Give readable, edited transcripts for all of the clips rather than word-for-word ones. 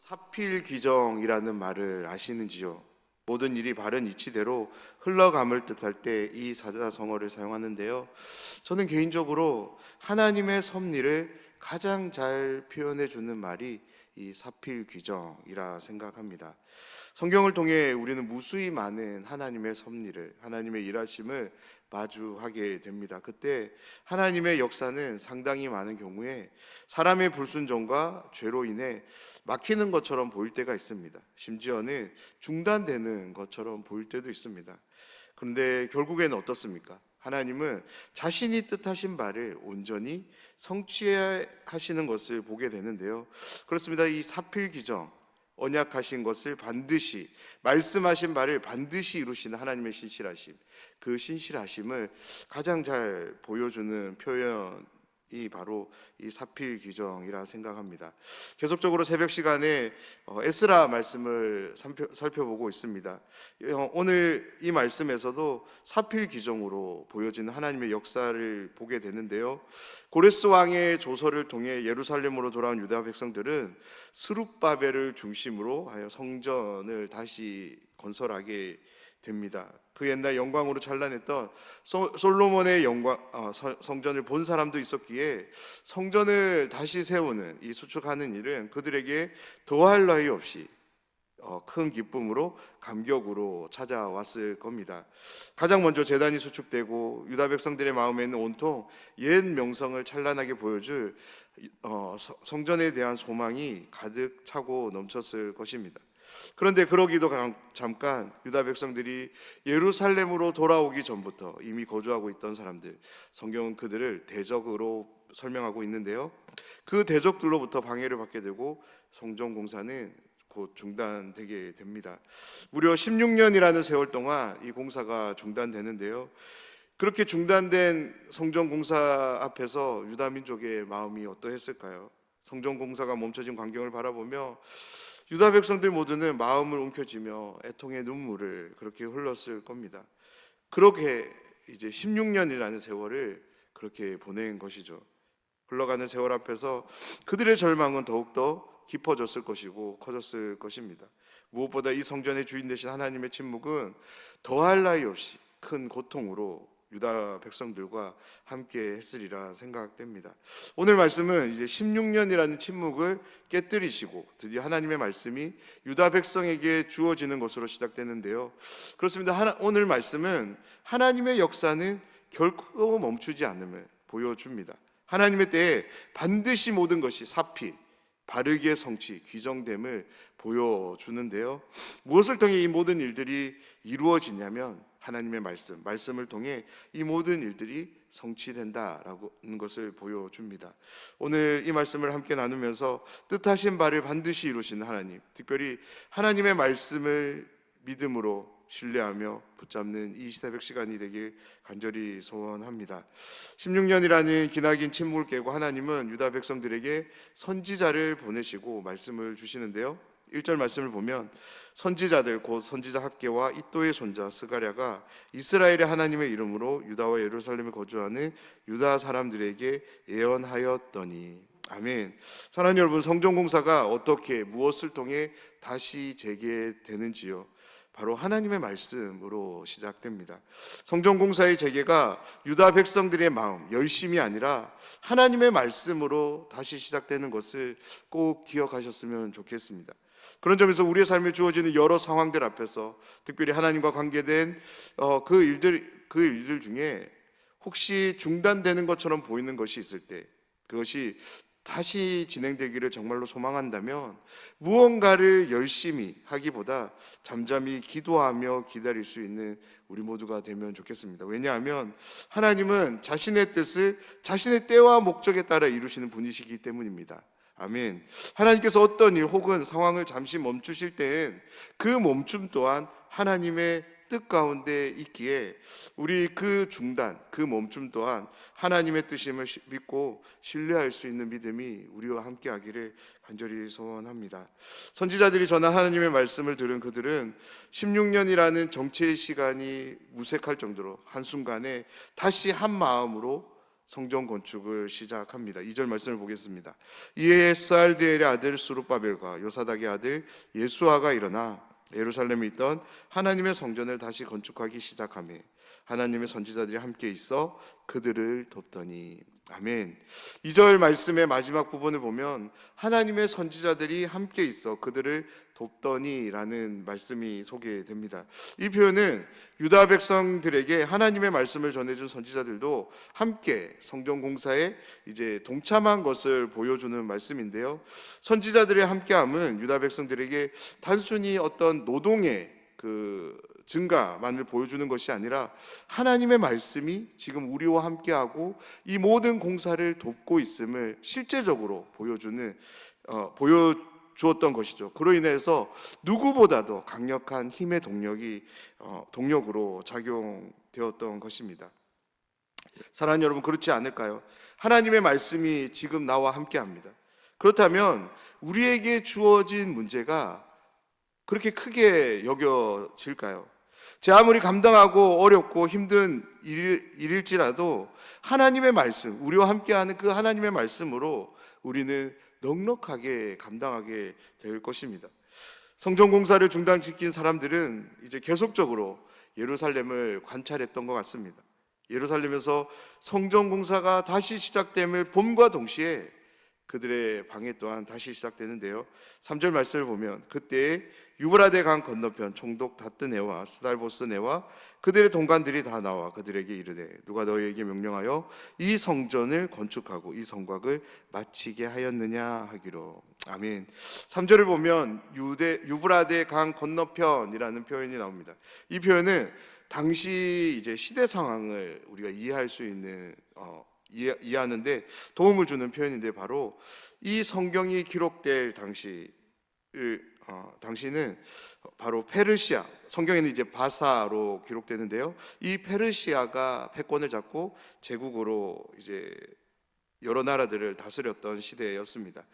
사필귀정이라는 말을 아시는지요? 모든 일이 바른 이치대로 흘러감을 뜻할 때 이 사자성어를 사용하는데요. 저는 개인적으로 하나님의 섭리를 가장 잘 표현해 주는 말이 이 사필귀정이라 생각합니다. 성경을 통해 우리는 무수히 많은 하나님의 섭리를, 하나님의 일하심을 마주하게 됩니다. 그때 하나님의 역사는 상당히 많은 경우에 사람의 불순종과 죄로 인해 막히는 것처럼 보일 때가 있습니다. 심지어는 중단되는 것처럼 보일 때도 있습니다. 그런데 결국에는 어떻습니까? 하나님은 자신이 뜻하신 바를 온전히 성취하시는 것을 보게 되는데요. 그렇습니다. 이 사필귀정, 언약하신 것을 반드시, 말씀하신 바를 반드시 이루시는 하나님의 신실하심, 그 신실하심을 가장 잘 보여주는 표현이 바로 이 사필귀정이라 생각합니다. 계속적으로 새벽 시간에 에스라 말씀을 살펴보고 있습니다. 오늘 이 말씀에서도 사필귀정으로 보여지는 하나님의 역사를 보게 되는데요. 고레스 왕의 조서를 통해 예루살렘으로 돌아온 유다 백성들은 스룹바벨을 중심으로 하여 성전을 다시 건설하게 됩니다. 그 옛날 영광으로 찬란했던 솔로몬의 성전을 본 사람도 있었기에 성전을 다시 세우는, 이 수축하는 일은 그들에게 더할 나위 없이 큰 기쁨으로, 감격으로 찾아왔을 겁니다. 가장 먼저 제단이 수축되고 유다 백성들의 마음에는 온통 옛 명성을 찬란하게 보여줄 성전에 대한 소망이 가득 차고 넘쳤을 것입니다. 그런데 그러기도 잠깐 유다 백성들이 예루살렘으로 돌아오기 전부터 이미 거주하고 있던 사람들, 성경은 그들을 대적으로 설명하고 있는데요. 그 대적들로부터 방해를 받게 되고 성전 공사는 곧 중단되게 됩니다. 무려 16년이라는 세월 동안 이 공사가 중단되는데요. 그렇게 중단된 성전 공사 앞에서 유다 민족의 마음이 어떠했을까요? 성전 공사가 멈춰진 광경을 바라보며 유다 백성들 모두는 마음을 움켜쥐며 애통의 눈물을 그렇게 흘렸을 겁니다. 그렇게 이제 16년이라는 세월을 그렇게 보낸 것이죠. 흘러가는 세월 앞에서 그들의 절망은 더욱더 깊어졌을 것이고 커졌을 것입니다. 무엇보다 이 성전의 주인 되신 하나님의 침묵은 더할 나위 없이 큰 고통으로 유다 백성들과 함께 했으리라 생각됩니다. 오늘 말씀은 이제 16년이라는 침묵을 깨뜨리시고 드디어 하나님의 말씀이 유다 백성에게 주어지는 것으로 시작되는데요. 그렇습니다. 오늘 말씀은 하나님의 역사는 결코 멈추지 않음을 보여줍니다. 하나님의 때에 반드시 모든 것이 사필, 바르게 성취, 규정됨을 보여주는데요. 무엇을 통해 이 모든 일들이 이루어지냐면 하나님의 말씀을 통해 이 모든 일들이 성취된다라는 것을 보여줍니다. 오늘 이 말씀을 함께 나누면서 뜻하신 바를 반드시 이루시는 하나님, 특별히 하나님의 말씀을 믿음으로 신뢰하며 붙잡는 이 새벽 시간이 되길 간절히 소원합니다. 16년이라는 기나긴 침묵을 깨고 하나님은 유다 백성들에게 선지자를 보내시고 말씀을 주시는데요. 1절 말씀을 보면 선지자들 곧 선지자 학개와 이도의 손자 스가랴가 이스라엘의 하나님의 이름으로 유다와 예루살렘에 거주하는 유다 사람들에게 예언하였더니. 아멘. 사랑하는 여러분, 성전 공사가 어떻게 무엇을 통해 다시 재개되는지요? 바로 하나님의 말씀으로 시작됩니다. 성전 공사의 재개가 유다 백성들의 마음, 열심이 아니라 하나님의 말씀으로 다시 시작되는 것을 꼭 기억하셨으면 좋겠습니다. 그런 점에서 우리의 삶에 주어지는 여러 상황들 앞에서 특별히 하나님과 관계된 그 일들 중에 혹시 중단되는 것처럼 보이는 것이 있을 때, 그것이 다시 진행되기를 정말로 소망한다면 무언가를 열심히 하기보다 잠잠히 기도하며 기다릴 수 있는 우리 모두가 되면 좋겠습니다. 왜냐하면 하나님은 자신의 뜻을 자신의 때와 목적에 따라 이루시는 분이시기 때문입니다. 아멘. 하나님께서 어떤 일 혹은 상황을 잠시 멈추실 때엔 그 멈춤 또한 하나님의 뜻 가운데 있기에 우리 그 중단, 그 멈춤 또한 하나님의 뜻임을 믿고 신뢰할 수 있는 믿음이 우리와 함께 하기를 간절히 소원합니다. 선지자들이 전한 하나님의 말씀을 들은 그들은 16년이라는 정체의 시간이 무색할 정도로 한순간에 다시 한 마음으로 성전 건축을 시작합니다. 2절 말씀을 보겠습니다. 이에 스알디엘의 아들 스룹바벨과 요사닥의 아들 예수아가 일어나 예루살렘에 있던 하나님의 성전을 다시 건축하기 시작하며 하나님의 선지자들이 함께 있어 그들을 돕더니. 아멘. 2절 말씀의 마지막 부분을 보면 하나님의 선지자들이 함께 있어 그들을 돕더니 라는 말씀이 소개됩니다. 이 표현은 유다 백성들에게 하나님의 말씀을 전해준 선지자들도 함께 성전 공사에 이제 동참한 것을 보여주는 말씀인데요. 선지자들의 함께함은 유다 백성들에게 단순히 어떤 노동의 증가만을 보여주는 것이 아니라 하나님의 말씀이 지금 우리와 함께하고 이 모든 공사를 돕고 있음을 실제적으로 보여주었던 것이죠. 그로 인해서 누구보다도 강력한 힘의 동력으로 작용되었던 것입니다. 사랑하는 여러분, 그렇지 않을까요? 하나님의 말씀이 지금 나와 함께합니다. 그렇다면 우리에게 주어진 문제가 그렇게 크게 여겨질까요? 제 아무리 감당하고 어렵고 힘든 일일지라도 하나님의 말씀, 우리와 함께하는 그 하나님의 말씀으로 우리는 넉넉하게 감당하게 될 것입니다. 성전 공사를 중단시킨 사람들은 이제 계속적으로 예루살렘을 관찰했던 것 같습니다. 예루살렘에서 성전 공사가 다시 시작됨을 봄과 동시에 그들의 방해 또한 다시 시작되는데요. 3절 말씀을 보면 그때에 유브라데 강 건너편 총독 다뜨네와 스달보스네와 그들의 동관들이 다 나와 그들에게 이르되 누가 너희에게 명령하여 이 성전을 건축하고 이 성곽을 마치게 하였느냐 하기로. 아멘. 3절을 보면 유브라데 강 건너편이라는 표현이 나옵니다. 이 표현은 당시 이제 시대 상황을 우리가 이해할 수 있는 이해하는데 도움을 주는 표현인데, 바로 이 성경이 기록될 당시는 바로 페르시아, 성경에는 이제 바사로 기록되는데요. 이 페르시아가 패권을 잡고 제국으로 이제 여러 나라들을 다스렸던 시대였습니다.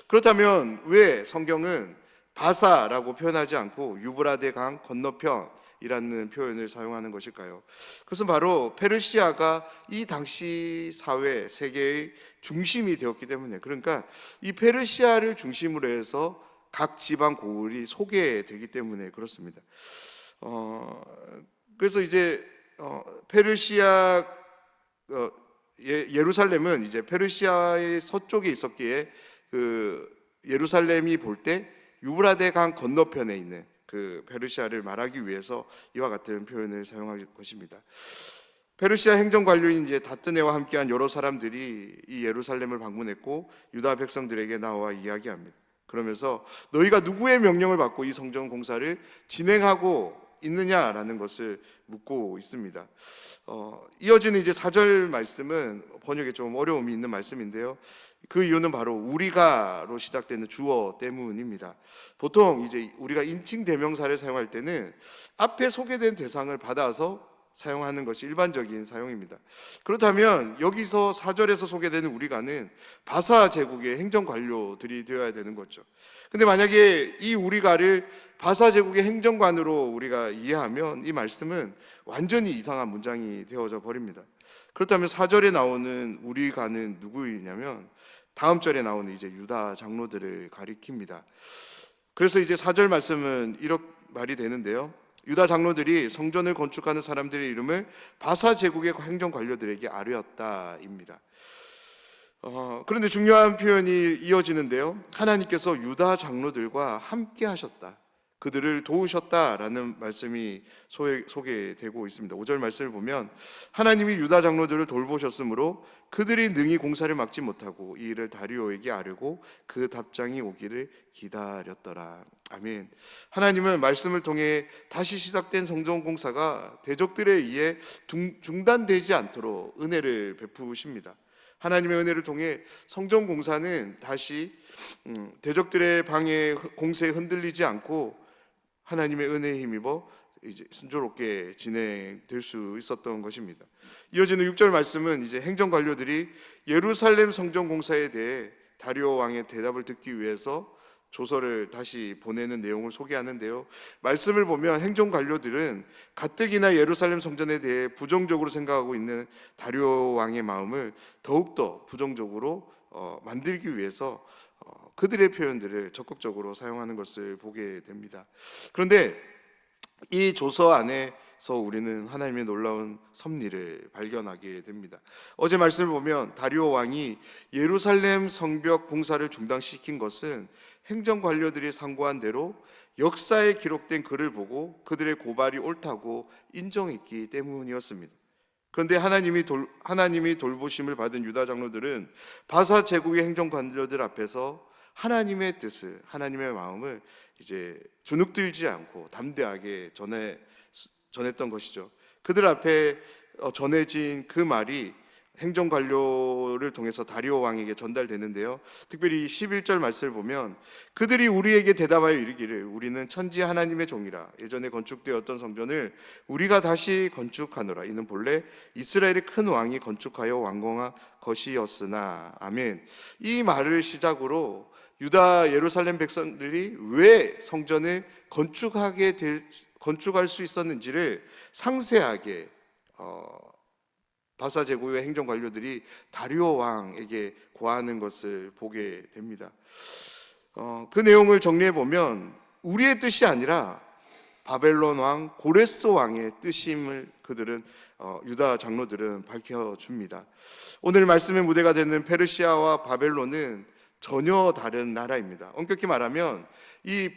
그렇다면 왜 성경은 바사라고 표현하지 않고 유브라데 강 건너편이라는 표현을 사용하는 것일까요? 그것은 바로 페르시아가 이 당시 사회, 세계의 중심이 되었기 때문에, 그러니까 이 페르시아를 중심으로 해서 각 지방 고을이 소개되기 때문에 그렇습니다. 그래서 이제 페르시아 예루살렘은 이제 페르시아의 서쪽에 있었기에 예루살렘이 볼 때 유브라데 강 건너편에 있는 그 페르시아를 말하기 위해서 이와 같은 표현을 사용할 것입니다. 페르시아 행정관료인 이제 다뜨네와 함께한 여러 사람들이 이 예루살렘을 방문했고 유다 백성들에게 나와 이야기합니다. 그러면서 너희가 누구의 명령을 받고 이 성전 공사를 진행하고 있느냐라는 것을 묻고 있습니다. 이어지는 이제 4절 말씀은 번역에 좀 어려움이 있는 말씀인데요. 그 이유는 바로 우리가로 시작되는 주어 때문입니다. 보통 이제 우리가 인칭 대명사를 사용할 때는 앞에 소개된 대상을 받아서 사용하는 것이 일반적인 사용입니다. 그렇다면 여기서 4절에서 소개되는 우리가는 바사 제국의 행정관료들이 되어야 되는 거죠. 근데 만약에 이 우리가를 바사 제국의 행정관으로 우리가 이해하면 이 말씀은 완전히 이상한 문장이 되어져 버립니다. 그렇다면 4절에 나오는 우리가는 누구이냐면 다음 절에 나오는 이제 유다 장로들을 가리킵니다. 그래서 이제 4절 말씀은 이렇게 말이 되는데요. 유다 장로들이 성전을 건축하는 사람들의 이름을 바사 제국의 행정관료들에게 아뢰었다입니다. 그런데 중요한 표현이 이어지는데요. 하나님께서 유다 장로들과 함께 하셨다, 그들을 도우셨다라는 말씀이 소개되고 있습니다. 5절 말씀을 보면 하나님이 유다 장로들을 돌보셨으므로 그들이 능히 공사를 막지 못하고 이 일을 다리오에게 아뢰고 그 답장이 오기를 기다렸더라. 아멘. 하나님은 말씀을 통해 다시 시작된 성전 공사가 대적들에 의해 중단되지 않도록 은혜를 베푸십니다. 하나님의 은혜를 통해 성전 공사는 다시 대적들의 방해 공세에 흔들리지 않고 하나님의 은혜에 힘입어 이제 순조롭게 진행될 수 있었던 것입니다. 이어지는 6절 말씀은 이제 행정관료들이 예루살렘 성전 공사에 대해 다리오 왕의 대답을 듣기 위해서 조서를 다시 보내는 내용을 소개하는데요. 말씀을 보면 행정 관료들은 가뜩이나 예루살렘 성전에 대해 부정적으로 생각하고 있는 다리오 왕의 마음을 더욱더 부정적으로 만들기 위해서 그들의 표현들을 적극적으로 사용하는 것을 보게 됩니다. 그런데 이 조서 안에서 우리는 하나님의 놀라운 섭리를 발견하게 됩니다. 어제 말씀을 보면 다리오 왕이 예루살렘 성벽 공사를 중단시킨 것은 행정 관료들이 상고한 대로 역사에 기록된 글을 보고 그들의 고발이 옳다고 인정했기 때문이었습니다. 그런데 하나님이 돌보심을 받은 유다 장로들은 바사 제국의 행정 관료들 앞에서 하나님의 뜻을, 하나님의 마음을 이제 주눅들지 않고 담대하게 전했던 것이죠. 그들 앞에 전해진 그 말이 행정 관료를 통해서 다리오 왕에게 전달되는데요. 특별히 11절 말씀을 보면 그들이 우리에게 대답하여 이르기를 우리는 천지 하나님의 종이라 예전에 건축되었던 성전을 우리가 다시 건축하노라. 이는 본래 이스라엘의 큰 왕이 건축하여 완공한 것이었으나. 아멘. 이 말을 시작으로 유다 예루살렘 백성들이 왜 성전을 건축할 수 있었는지를 상세하게 바사 제국의 행정 관료들이 다리오 왕에게 고하는 것을 보게 됩니다. 그 내용을 정리해 보면 우리의 뜻이 아니라 바벨론 왕 고레스 왕의 뜻임을 그들은 유다 장로들은 밝혀줍니다. 오늘 말씀의 무대가 되는 페르시아와 바벨론은 전혀 다른 나라입니다. 엄격히 말하면 이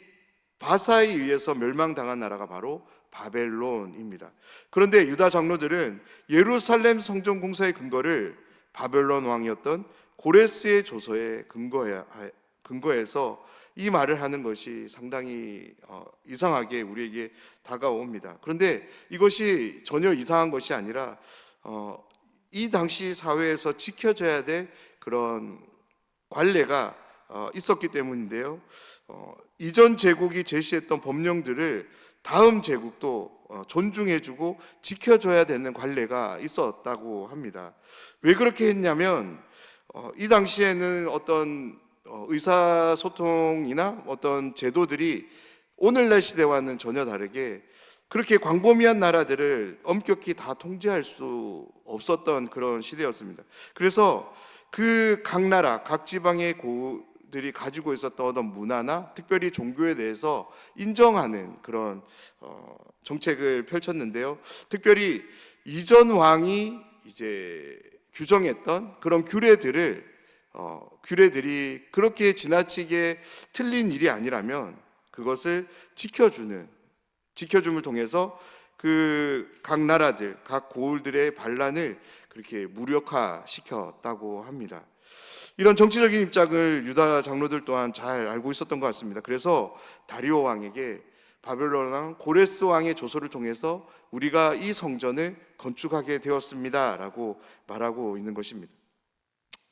바사에 의해서 멸망당한 나라가 바로 바벨론입니다. 그런데 유다 장로들은 예루살렘 성전 공사의 근거를 바벨론 왕이었던 고레스의 조서에 근거해서 이 말을 하는 것이 상당히 이상하게 우리에게 다가옵니다. 그런데 이것이 전혀 이상한 것이 아니라 이 당시 사회에서 지켜져야 될 그런 관례가 있었기 때문인데요. 이전 제국이 제시했던 법령들을 다음 제국도 존중해주고 지켜줘야 되는 관례가 있었다고 합니다. 왜 그렇게 했냐면 이 당시에는 어떤 의사소통이나 어떤 제도들이 오늘날 시대와는 전혀 다르게 그렇게 광범위한 나라들을 엄격히 다 통제할 수 없었던 그런 시대였습니다. 그래서 그 각 나라, 각 지방의 고들이 가지고 있었던 어떤 문화나 특별히 종교에 대해서 인정하는 그런 정책을 펼쳤는데요. 특별히 이전 왕이 이제 규정했던 그런 규례들이 그렇게 지나치게 틀린 일이 아니라면 그것을 지켜줌을 통해서 그 각 나라들, 각 고을들의 반란을 그렇게 무력화시켰다고 합니다. 이런 정치적인 입장을 유다 장로들 또한 잘 알고 있었던 것 같습니다. 그래서 다리오 왕에게 바벨론 왕 고레스 왕의 조서를 통해서 우리가 이 성전을 건축하게 되었습니다 라고 말하고 있는 것입니다.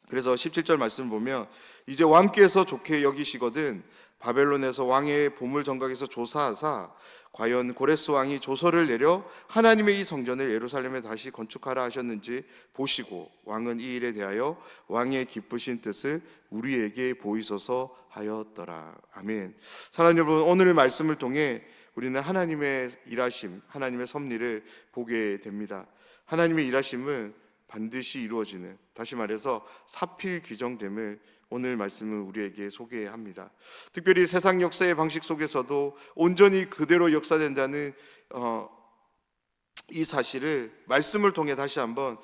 그래서 17절 말씀을 보면 이제 왕께서 좋게 여기시거든 바벨론에서 왕의 보물 정각에서 조사하사 과연 고레스 왕이 조서를 내려 하나님의 이 성전을 예루살렘에 다시 건축하라 하셨는지 보시고 왕은 이 일에 대하여 왕의 기쁘신 뜻을 우리에게 보이소서 하였더라. 아멘. 사랑하는 여러분, 오늘 말씀을 통해 우리는 하나님의 일하심, 하나님의 섭리를 보게 됩니다. 하나님의 일하심은 반드시 이루어지는, 다시 말해서 사필귀정됨을 오늘 말씀은 우리에게 소개합니다. 특별히 세상 역사의 방식 속에서도 온전히 그대로 역사된다는 이 사실을 말씀을 통해 다시 한번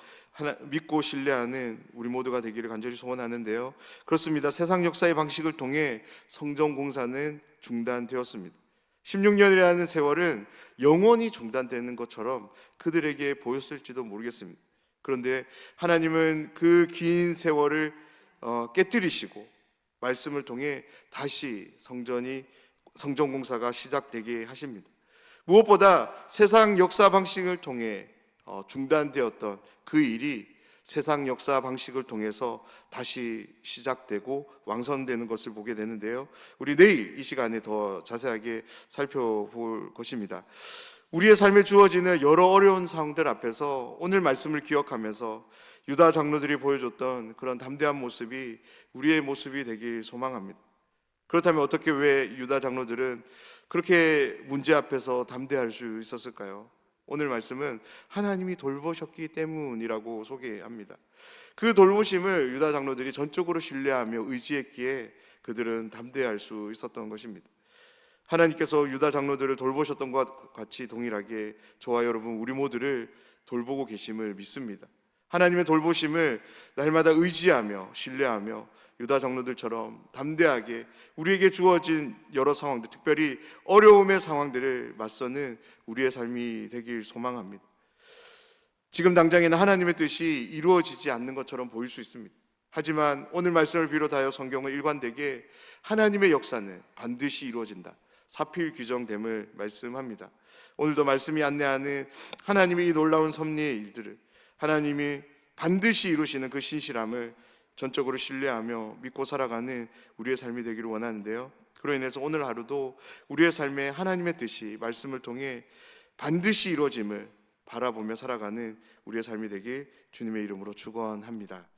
믿고 신뢰하는 우리 모두가 되기를 간절히 소원하는데요. 그렇습니다. 세상 역사의 방식을 통해 성전 공사는 중단되었습니다. 16년이라는 세월은 영원히 중단되는 것처럼 그들에게 보였을지도 모르겠습니다. 그런데 하나님은 그 긴 세월을 깨뜨리시고 말씀을 통해 다시 성전 공사가 시작되게 하십니다. 무엇보다 세상 역사 방식을 통해 중단되었던 그 일이 세상 역사 방식을 통해서 다시 시작되고 완성되는 것을 보게 되는데요. 우리 내일 이 시간에 더 자세하게 살펴볼 것입니다. 우리의 삶에 주어지는 여러 어려운 상황들 앞에서 오늘 말씀을 기억하면서 유다 장로들이 보여줬던 그런 담대한 모습이 우리의 모습이 되길 소망합니다. 그렇다면 어떻게 왜 유다 장로들은 그렇게 문제 앞에서 담대할 수 있었을까요? 오늘 말씀은 하나님이 돌보셨기 때문이라고 소개합니다. 그 돌보심을 유다 장로들이 전적으로 신뢰하며 의지했기에 그들은 담대할 수 있었던 것입니다. 하나님께서 유다 장로들을 돌보셨던 것과 같이 동일하게 저와 여러분 우리 모두를 돌보고 계심을 믿습니다. 하나님의 돌보심을 날마다 의지하며 신뢰하며 유다 장로들처럼 담대하게 우리에게 주어진 여러 상황들, 특별히 어려움의 상황들을 맞서는 우리의 삶이 되길 소망합니다. 지금 당장에는 하나님의 뜻이 이루어지지 않는 것처럼 보일 수 있습니다. 하지만 오늘 말씀을 비롯하여 성경은 일관되게 하나님의 역사는 반드시 이루어진다, 사필 규정됨을 말씀합니다. 오늘도 말씀이 안내하는 하나님의 이 놀라운 섭리의 일들을 하나님이 반드시 이루시는 그 신실함을 전적으로 신뢰하며 믿고 살아가는 우리의 삶이 되기를 원하는데요, 그로 인해서 오늘 하루도 우리의 삶에 하나님의 뜻이 말씀을 통해 반드시 이루어짐을 바라보며 살아가는 우리의 삶이 되길 주님의 이름으로 축원합니다.